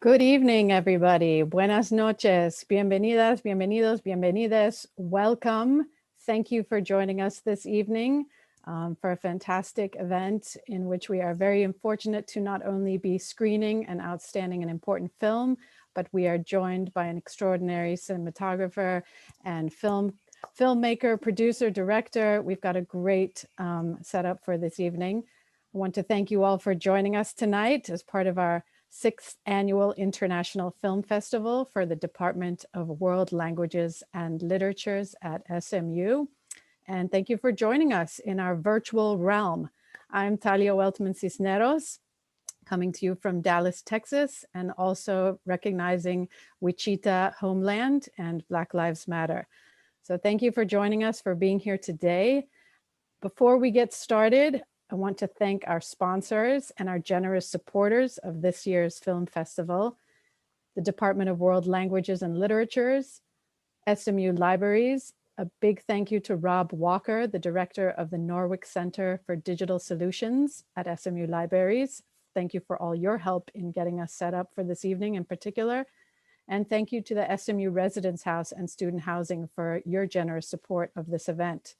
Good evening, everybody. Buenas noches. Bienvenidas, bienvenidos, bienvenidas. Welcome. Thank you for joining us this evening for a fantastic event in which we are very fortunate to not only be screening an outstanding and important film, but we are joined by an extraordinary cinematographer and filmmaker, producer, director. We've got a great setup for this evening. I want to thank you all for joining us tonight as part of our 6th Annual International Film Festival for the Department of World Languages and Literatures at SMU. And thank you for joining us in our virtual realm. I'm Talia Weltman-Cisneros, coming to you from Dallas, Texas, and also recognizing Wichita homeland and Black Lives Matter. So thank you for joining us, for being here today. Before we get started, I want to thank our sponsors and our generous supporters of this year's film festival, the Department of World Languages and Literatures, SMU Libraries. A big thank you to Rob Walker, the director of the Norwick Center for Digital Solutions at SMU Libraries. Thank you for all your help in getting us set up for this evening in particular. And thank you to the SMU Residence House and Student Housing for your generous support of this event.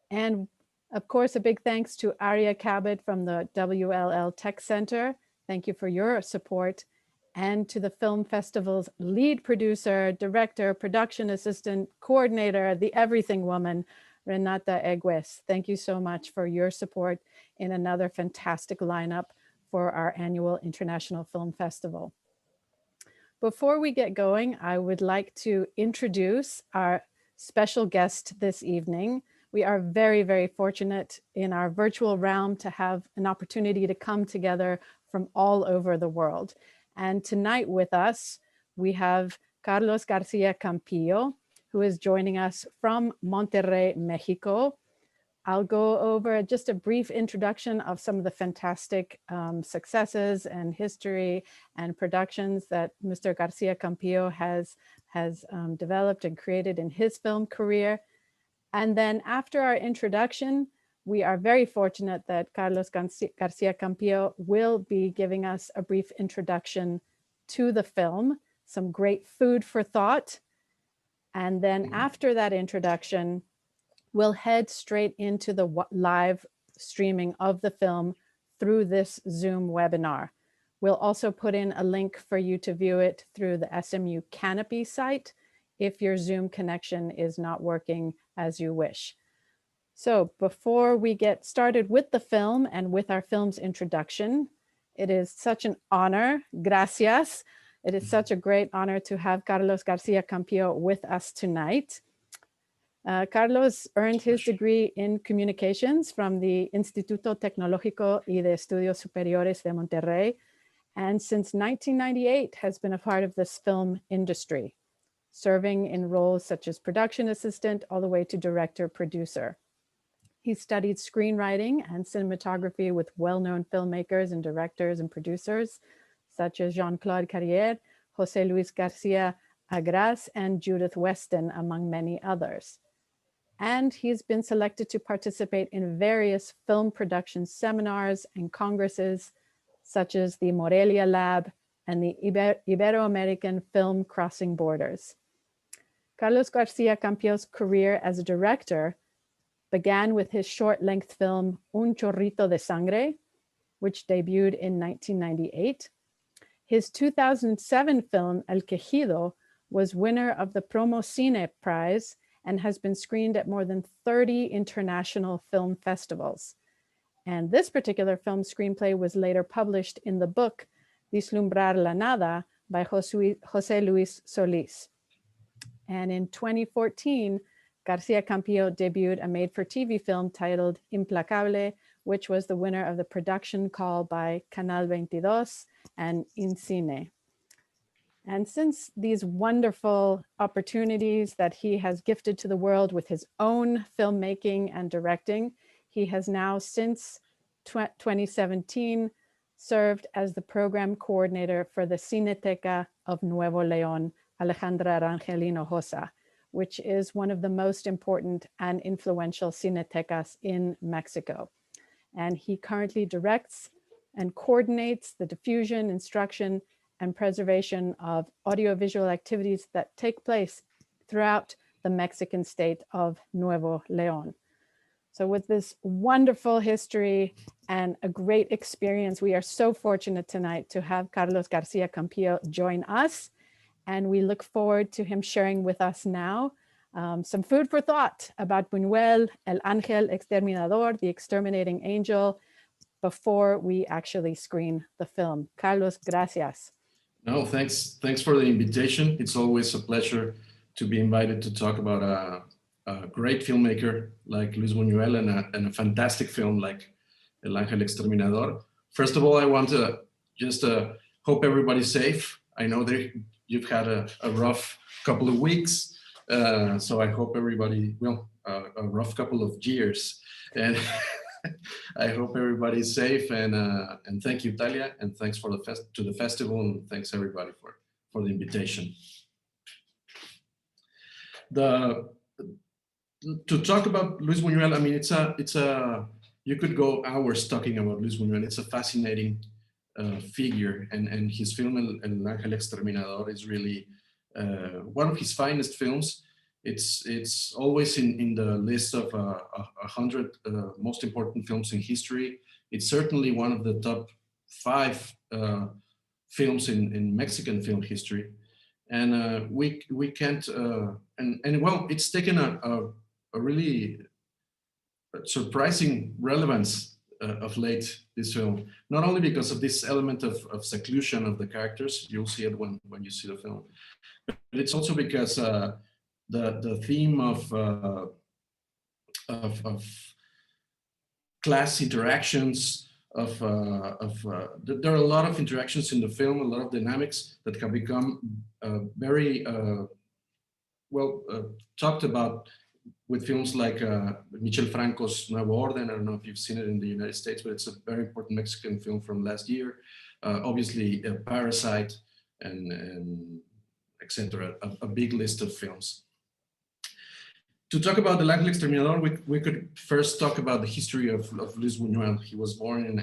And of course, a big thanks to Arya Cabot from the WLL Tech Center. Thank you for your support. And to the film festival's lead producer, director, production assistant, coordinator, the everything woman, Renata Egues. Thank you so much for your support in another fantastic lineup for our annual International Film Festival. Before we get going, I would like to introduce our special guest this evening. We are very, very fortunate in our virtual realm to have an opportunity to come together from all over the world. And tonight with us, we have Carlos García Campillo, who is joining us from Monterrey, Mexico. I'll go over just a brief introduction of some of the fantastic successes and history and productions that Mr. García Campillo has developed and created in his film career. And then after our introduction, we are very fortunate that Carlos García Campillo will be giving us a brief introduction to the film, some great food for thought. And then after that introduction, we'll head straight into the live streaming of the film through this Zoom webinar. We'll also put in a link for you to view it through the SMU Canopy site if your Zoom connection is not working as you wish. So before we get started with the film and with our film's introduction, it is such an honor, gracias. It is such a great honor to have Carlos García Campillo with us tonight. Carlos earned his degree in communications from the Instituto Tecnológico y de Estudios Superiores de Monterrey, and since 1998 has been a part of this film industry, serving in roles such as production assistant all the way to director, producer. He studied screenwriting and cinematography with well-known filmmakers and directors and producers, such as Jean-Claude Carrière, José Luis García Agras, and Judith Weston, among many others. And he's been selected to participate in various film production seminars and congresses, such as the Morelia Lab and the Ibero-American Film Crossing Borders. Carlos García Campillo's career as a director began with his short-length film Un Chorrito de Sangre, which debuted in 1998. His 2007 film El Quejido was winner of the Promocine Prize and has been screened at more than 30 international film festivals. And this particular film screenplay was later published in the book Vislumbrar la Nada by José Luis Solís. And in 2014, García Campillo debuted a made-for-TV film titled Implacable, which was the winner of the production call by Canal 22 and InCine. And since these wonderful opportunities that he has gifted to the world with his own filmmaking and directing, he has now, since 2017, served as the program coordinator for the Cineteca of Nuevo León, Alejandra Rangel Hinojosa, which is one of the most important and influential cinetecas in Mexico. And he currently directs and coordinates the diffusion, instruction, and preservation of audiovisual activities that take place throughout the Mexican state of Nuevo León. So with this wonderful history and a great experience, we are so fortunate tonight to have Carlos García Campillo join us. And we look forward to him sharing with us now some food for thought about Buñuel, El Ángel Exterminador, the Exterminating Angel, before we actually screen the film. Carlos, gracias. No, thanks for the invitation. It's always a pleasure to be invited to talk about a great filmmaker like Luis Buñuel and a fantastic film like El Ángel Exterminador. First of all, I want to just hope everybody's safe. I know that you've had a rough couple of weeks, so I hope everybody, well, a rough couple of years. And I hope everybody's safe, and thank you, Talia, and thanks for the festival, and thanks everybody for the invitation. To talk about Luis Buñuel, I mean, it's a you could go hours talking about Luis Buñuel. It's a fascinating figure, and his film El Ángel Exterminador is really one of his finest films. It's always in the list of 100 most important films in history. It's certainly one of the top 5 films in Mexican film history, and we can't and well, it's taken a really surprising relevance of late, this film, not only because of this element of seclusion of the characters. You'll see it when you see the film, but it's also because the theme of class interactions, there are a lot of interactions in the film, a lot of dynamics that have become very well talked about with films like Michel Franco's Nuevo Orden. I don't know if you've seen it in the United States, but it's a very important Mexican film from last year. Obviously, Parasite and etc. A big list of films. To talk about El Ángel Exterminador, we could first talk about the history of Luis Buñuel. He was born in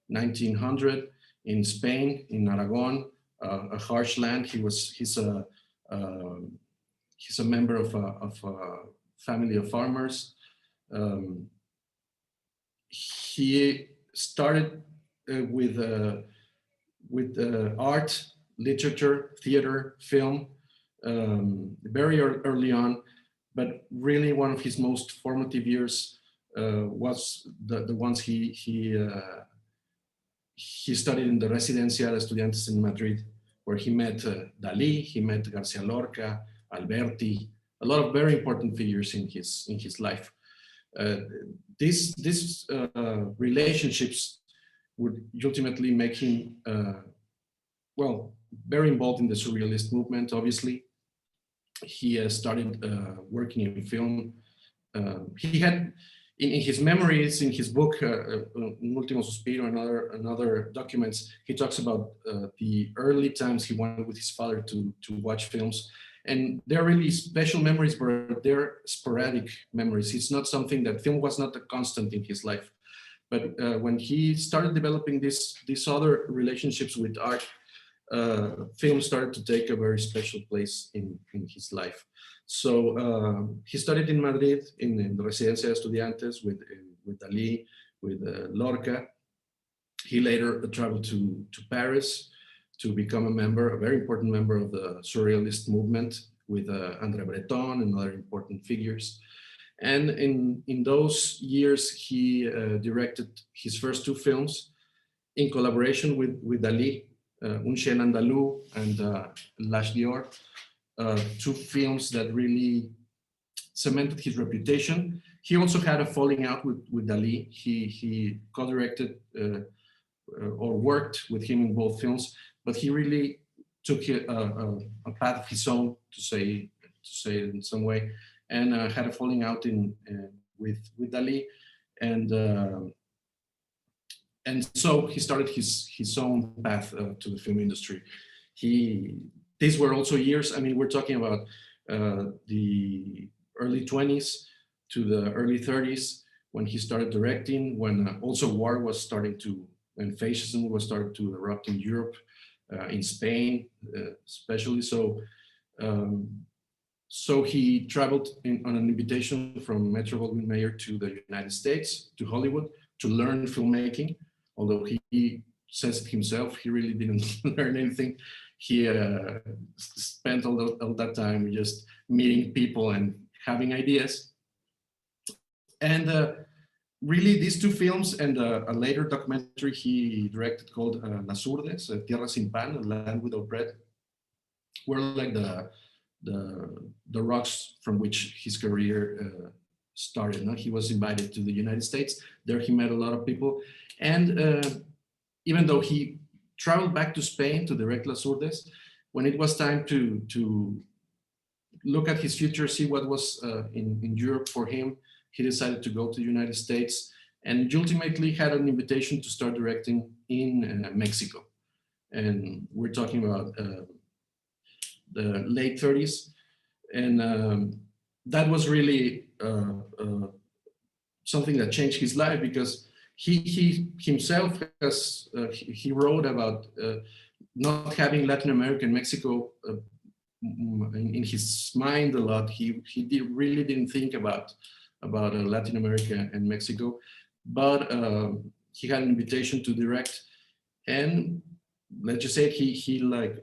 1900 in Spain, in Aragon, a harsh land. He's a member of a family of farmers. He started with art, literature, theater, film, very early on. But really, one of his most formative years was the ones he studied in the Residencia de Estudiantes in Madrid, where he met Dalí, he met García Lorca, Alberti, a lot of very important figures in his life. These relationships would ultimately make him, well, very involved in the surrealist movement, obviously. He started working in film. He had, in his memories, in his book, Un Último Suspiro and other documents, he talks about the early times he went with his father to watch films. And they're really special memories, but they're sporadic memories. It's not something that film was not a constant in his life. But when he started developing these other relationships with art, film started to take a very special place in his life. So he studied in Madrid in the Residencia de Estudiantes with Dalí, with Lorca. He later traveled to Paris to become a very important member of the surrealist movement with André Breton and other important figures. And in those years, he directed his first 2 films in collaboration with Dalí, Un Chien Andalou and L'Âge d'Or, 2 films that really cemented his reputation. He also had a falling out with Dalí. He co-directed or worked with him in both films, but he really took a path of his own, to say it in some way, and had a falling out with Dalí, and so he started his own path to the film industry. These were also years, I mean, we're talking about the early 20s to the early 30s when he started directing, when also war was starting to, and fascism was starting to erupt in Europe. in Spain, especially. So he traveled on an invitation from Metro-Goldwyn-Mayer to the United States, to Hollywood, to learn filmmaking. Although he says it himself, he really didn't learn anything. He spent all that time just meeting people and having ideas. And really, these two films and a later documentary he directed called Las Urdes, Tierra Sin Pan, Land Without Bread, were like the rocks from which his career started. No? He was invited to the United States. There he met a lot of people. And even though he traveled back to Spain to direct Las Urdes, when it was time to look at his future, see what was in Europe for him, he decided to go to the United States and ultimately had an invitation to start directing in Mexico. And we're talking about the late 30s. And that was really something that changed his life, because he himself he wrote about not having Latin America and Mexico in his mind a lot. He really didn't think about Latin America and Mexico, but he had an invitation to direct, and let's just say he like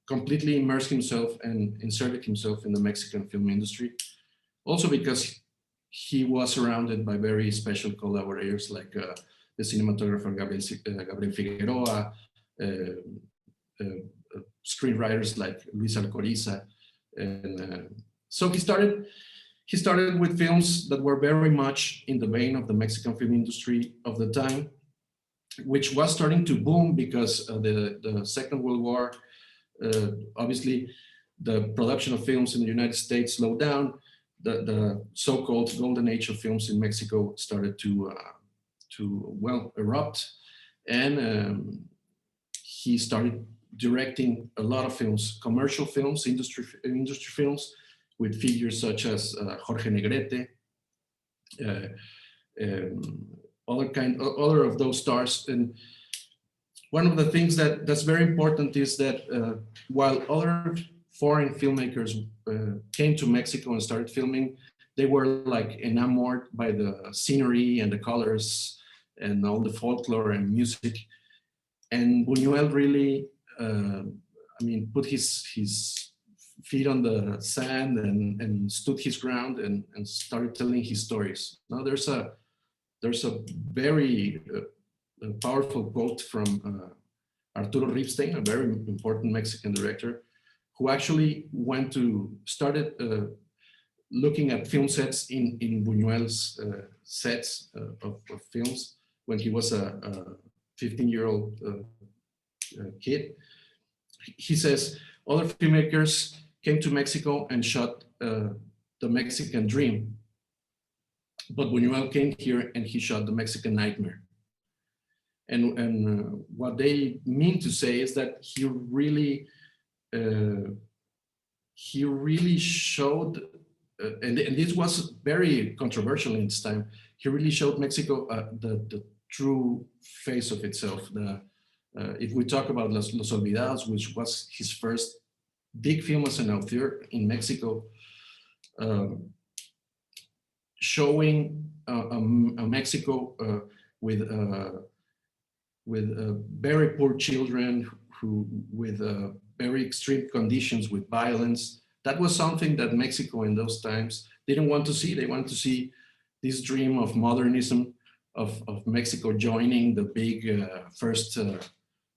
completely immersed himself and inserted himself in the Mexican film industry. Also because he was surrounded by very special collaborators like the cinematographer Gabriel Figueroa, screenwriters like Luis Alcoriza, and so he started with films that were very much in the vein of the Mexican film industry of the time, which was starting to boom because the Second World War, obviously the production of films in the United States slowed down. The so-called golden age of films in Mexico started to well, erupt, and he started directing a lot of films, commercial films, industry films, with figures such as Jorge Negrete, other of those stars. And one of the things that's very important is that while other foreign filmmakers came to Mexico and started filming, they were like enamored by the scenery and the colors and all the folklore and music. And Buñuel really, put his feet on the sand and stood his ground and started telling his stories. Now there's a very powerful quote from Arturo Ripstein, a very important Mexican director, who actually started looking at film sets in Buñuel's sets of films when he was a 15-year-old kid. He says, other filmmakers came to Mexico and shot the Mexican dream, but Buñuel came here and he shot the Mexican nightmare. And what they mean to say is that he really showed, and this was very controversial in its time, he really showed Mexico the true face of itself. If we talk about Los Olvidados, which was his first big film as an auteur in Mexico, showing a Mexico with very poor children, with very extreme conditions, with violence. That was something that Mexico in those times didn't want to see. They wanted to see this dream of modernism, of Mexico joining the big first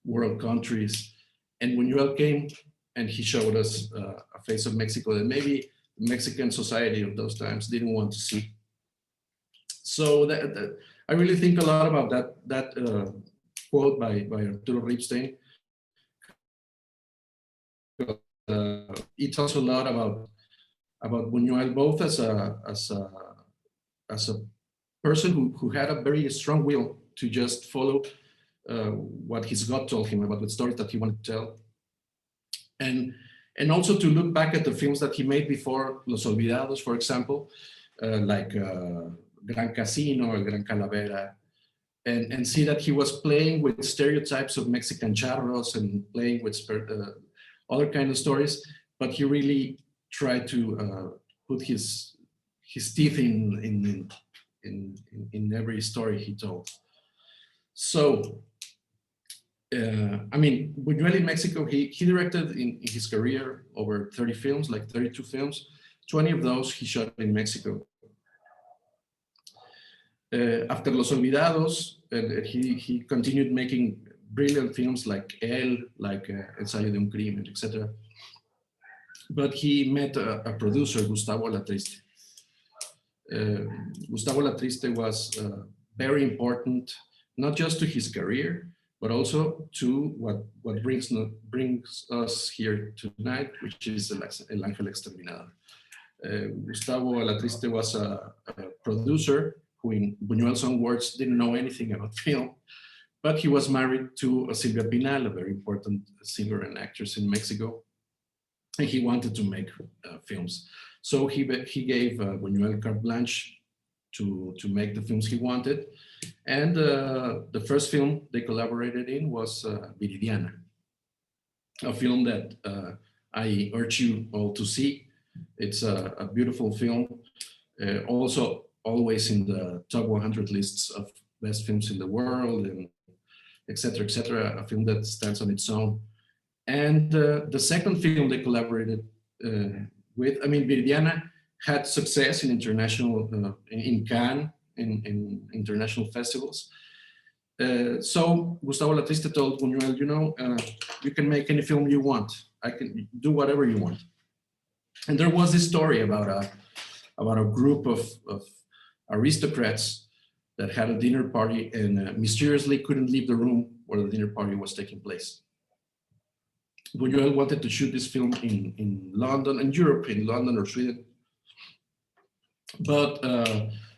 world countries. And Buñuel came and he showed us a face of Mexico that maybe the Mexican society of those times didn't want to see. So I really think a lot about that quote by Arturo Ripstein. It tells a lot about Buñuel, both as a person who had a very strong will to just follow what his gut told him about the stories that he wanted to tell, and also to look back at the films that he made before Los Olvidados, for example, like Gran Casino or Gran Calavera, and see that he was playing with stereotypes of Mexican charros and playing with other kind of stories, but he really tried to put his teeth in every story he told. So, I mean, Buñuel in Mexico, he directed in his career over 30 films, like 32 films. 20 of those he shot in Mexico. After Los Olvidados, he continued making brilliant films like Él, like Ensayo de un Crimen, etc. But he met a producer, Gustavo Alatriste. Gustavo Alatriste was very important, not just to his career, but also to what brings us here tonight, which is El Ángel Exterminador. Gustavo Alatriste was a producer who, in Buñuel's own words, didn't know anything about film, but he was married to Silvia Pinal, a very important singer and actress in Mexico, and he wanted to make films. So he gave Buñuel carte blanche to make the films he wanted, and the first film they collaborated in was Viridiana, a film that I urge you all to see. It's a beautiful film, also always in the top 100 lists of best films in the world, and etc., etc. A film that stands on its own. And the second film they collaborated with, I mean, Viridiana had success in international, in Cannes, in international festivals. So Gustavo Alatriste told Buñuel, you know, you can make any film you want. I can do whatever you want. And there was this story about a group of aristocrats that had a dinner party and mysteriously couldn't leave the room where the dinner party was taking place. Buñuel wanted to shoot this film in London and Europe, in London or Sweden, but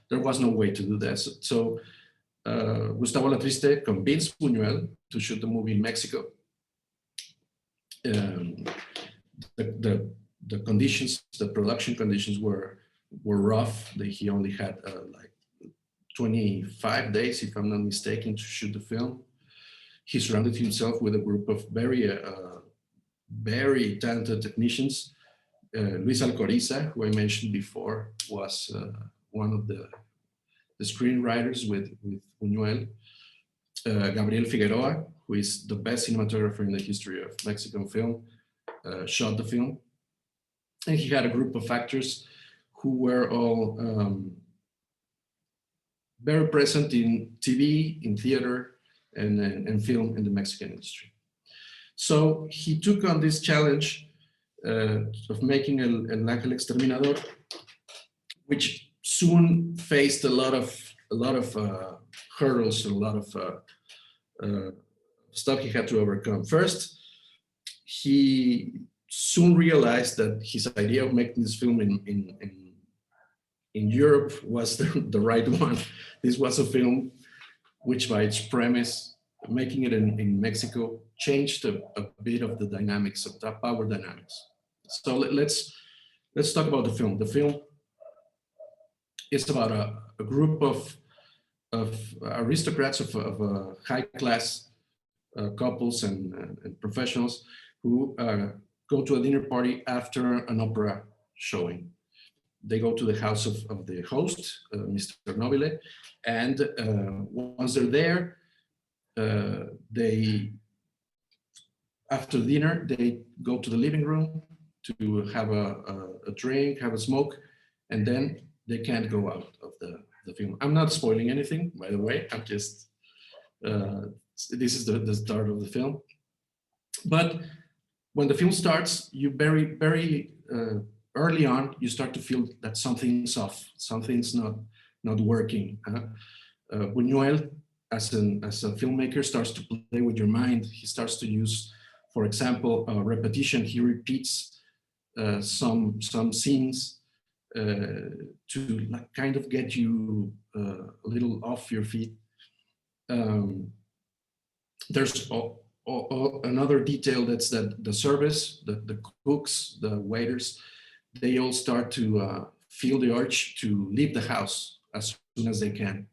there was no way to do that. So Gustavo Alatriste convinced Buñuel to shoot the movie in Mexico. The conditions, the production conditions were rough. He only had like 25 days, if I'm not mistaken, to shoot the film. He surrounded himself with a group of very talented technicians. Luis Alcoriza, who I mentioned before, was one of the screenwriters with Buñuel. Gabriel Figueroa, who is the best cinematographer in the history of Mexican film, shot the film. And he had a group of actors who were all very present in TV, in theater, and film in the Mexican industry. So he took on this challenge of making El Ángel Exterminador, which soon faced a lot of hurdles, a lot of stuff he had to overcome. First, he soon realized that his idea of making this film in Europe was the right one. This was a film which, by its premise, making it in Mexico, changed a bit of the dynamics, of the power dynamics. So let's talk about the film. The film is about a group of aristocrats, of high-class couples and professionals who go to a dinner party after an opera showing. They go to the house of the host, Mr. Nobile, and once they're there, after dinner, they go to the living room to have a drink, have a smoke, and then they can't go out of the film. I'm not spoiling anything, by the way. I'm just, this is the start of the film. But when the film starts, you very early on, you start to feel that something's off, something's not working. Buñuel, as a filmmaker, starts to play with your mind. He starts to use, for example, repetition. He repeats some scenes to kind of get you a little off your feet. There's another detail, that's that the service, the cooks, the waiters, they all start to feel the urge to leave the house as soon as they can.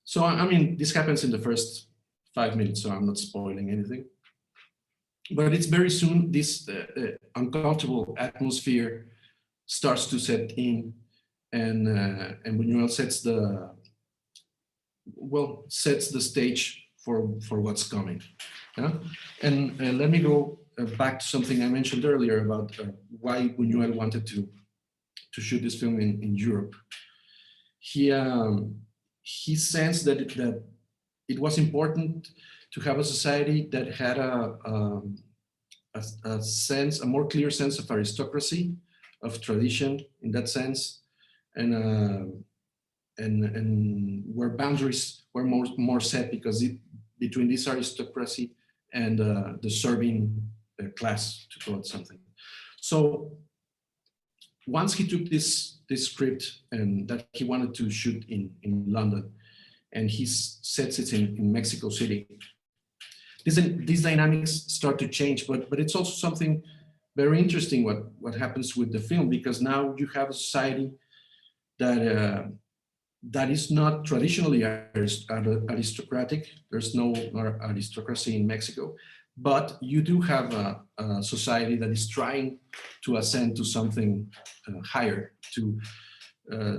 So, I mean, this happens in the first 5 minutes, so I'm not spoiling anything. But it's very soon, this uncomfortable atmosphere starts to set in, and Buñuel sets the stage for what's coming. Yeah? And let me go back to something I mentioned earlier about why Buñuel wanted to shoot this film in Europe. He sensed that it was important to have a society that had a more clear sense of aristocracy, of tradition in that sense, and where boundaries were more set, because between this aristocracy and the serving class, to call it something. So once he took this script and that he wanted to shoot in London, and he sets it in Mexico City, these dynamics start to change, but it's also something very interesting what happens with the film, because now you have a society that is not traditionally aristocratic. There's no aristocracy in Mexico, but you do have a society that is trying to ascend to something higher, to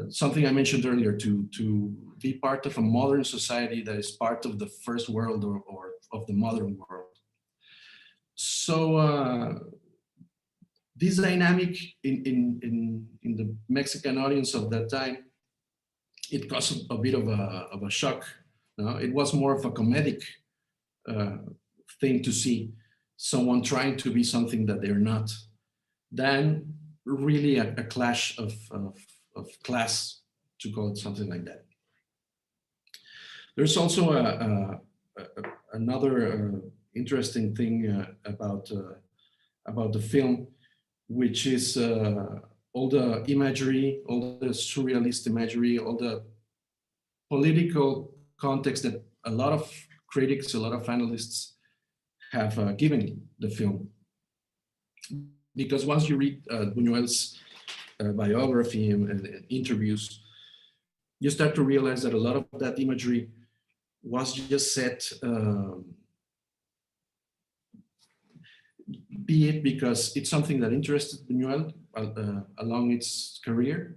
something I mentioned earlier, to be part of a modern society that is part of the first world or of the modern world. So this dynamic in the Mexican audience of that time, it caused a bit of a shock. It was more of a comedic thing to see someone trying to be something that they're not, than really a clash of class, to call it something like that. There's also another interesting thing about the film, which is all the imagery, all the surrealist imagery, all the political context that a lot of critics, a lot of analysts have given the film. Because once you read Buñuel's biography and interviews, you start to realize that a lot of that imagery was just set, be it because it's something that interested Buñuel along its career,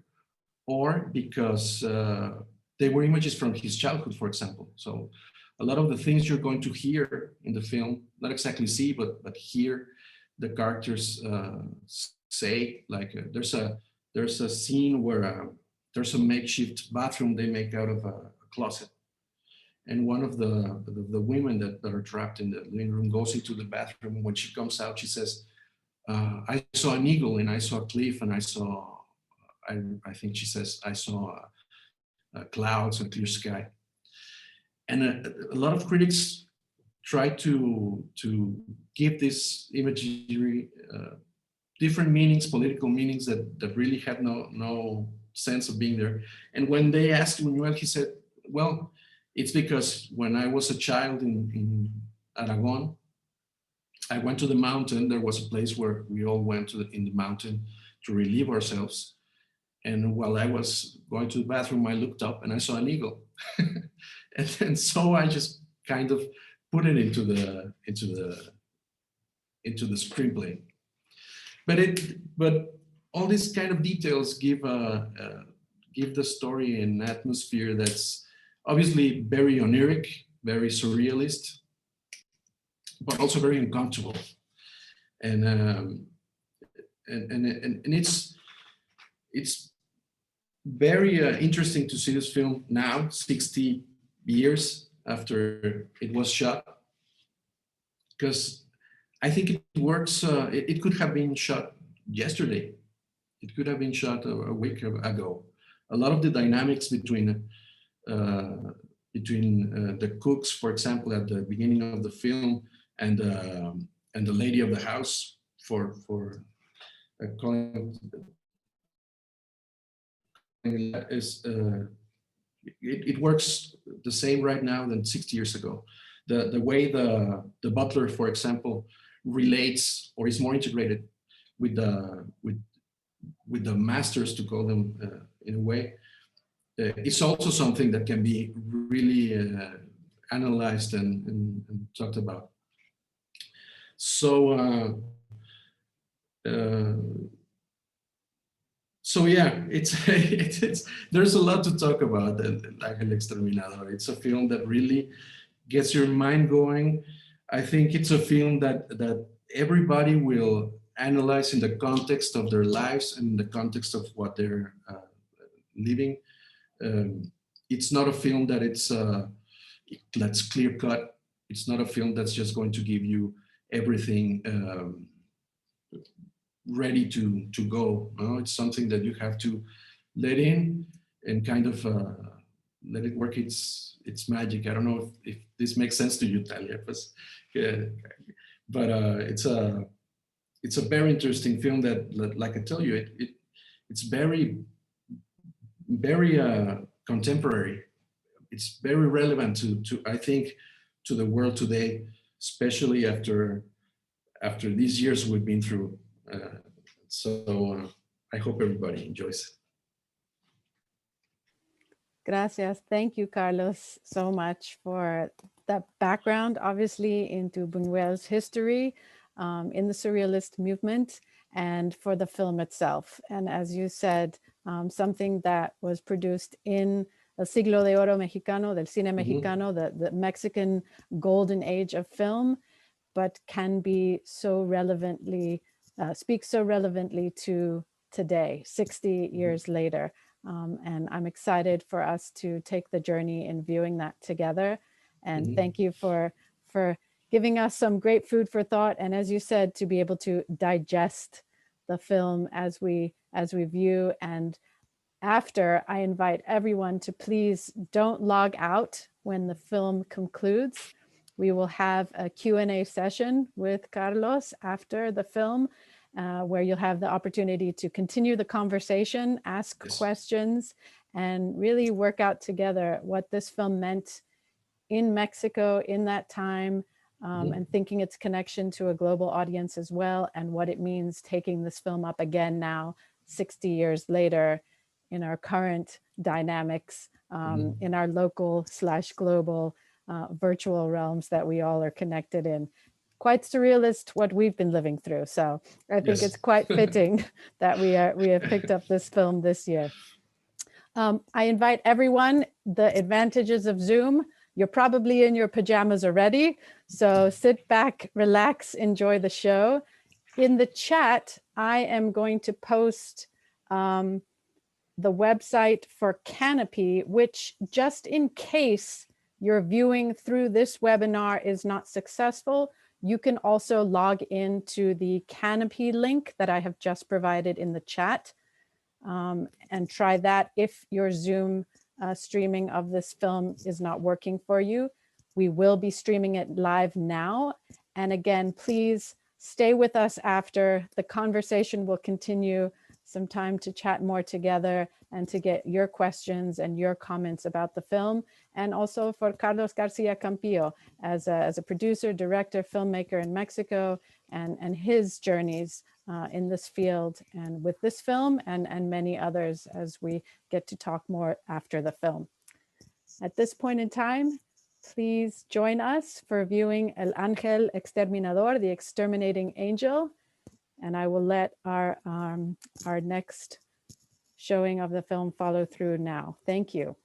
or because they were images from his childhood, for example. So a lot of the things you're going to hear in the film, not exactly see, but hear the characters say, like there's a scene where there's a makeshift bathroom they make out of a closet. And one of the women that are trapped in the living room goes into the bathroom. When she comes out, she says, I saw an eagle, and I saw a cliff, and I saw, I think she says, I saw clouds and clear sky. And a lot of critics try to give this imagery different meanings, political meanings that really had no sense of being there. And when they asked Buñuel, he said, well, it's because when I was a child in Aragon, I went to the mountain. There was a place where we all went in the mountain to relieve ourselves. And while I was going to the bathroom, I looked up and I saw an eagle. and so I just kind of put it into the screenplay. But all these kind of details give the story an atmosphere that's obviously very oniric, very surrealist, but also very uncomfortable. And it's very interesting to see this film now, 60 years after it was shot, because I think it works. It could have been shot yesterday. It could have been shot a week ago. A lot of the dynamics between the cooks, for example, at the beginning of the film, and the lady of the house, for calling is it works the same right now than 60 years ago. The way the butler, for example, relates or is more integrated with the masters, to call them in a way, it's also something that can be really analyzed and talked about. So so yeah, it's there's a lot to talk about. Like El Exterminador, it's a film that really gets your mind going. I think it's a film that everybody will analyze in the context of their lives and in the context of what they're living. It's not a film that that's clear cut. It's not a film that's just going to give you everything ready to go. No? It's something that you have to let in and kind of let it work its magic. I don't know if this makes sense to you, Talia, but it's a very interesting film that, like I tell you, it's very contemporary. It's very relevant to I think to the world today, especially after these years we've been through. So I hope everybody enjoys it. Gracias. Thank you, Carlos, so much for that background, obviously, into Buñuel's history in the surrealist movement and for the film itself. And as you said, something that was produced in El Siglo de Oro Mexicano, del Cine Mexicano, the Mexican golden age of film, but can be so relevantly, speak so relevantly to today, 60 years later. And I'm excited for us to take the journey in viewing that together. And thank you for giving us some great food for thought. And as you said, to be able to digest the film as we view. And after, I invite everyone to please don't log out when the film concludes. We will have a Q&A session with Carlos after the film, where you'll have the opportunity to continue the conversation, ask questions, and really work out together what this film meant in Mexico in that time, and thinking its connection to a global audience as well, and what it means taking this film up again now, 60 years later, in our current dynamics, in our local/global virtual realms that we all are connected in. Quite surrealist what we've been living through. So I think it's quite fitting that we have picked up this film this year. I invite everyone, the advantages of Zoom. You're probably in your pajamas already. So sit back, relax, enjoy the show. In the chat, I am going to post the website for Canopy, which just in case your viewing through this webinar is not successful, you can also log into the Canopy link that I have just provided in the chat, and try that if your Zoom streaming of this film is not working for you. We will be streaming it live now. And again, please stay with us after. The conversation will continue, some time to chat more together and to get your questions and your comments about the film. And also for Carlos García Campillo as a producer, director, filmmaker in Mexico, and his journeys in this field and with this film and many others as we get to talk more after the film. At this point in time, please join us for viewing El Ángel Exterminador, the Exterminating Angel. And I will let our next showing of the film follow through now. Thank you.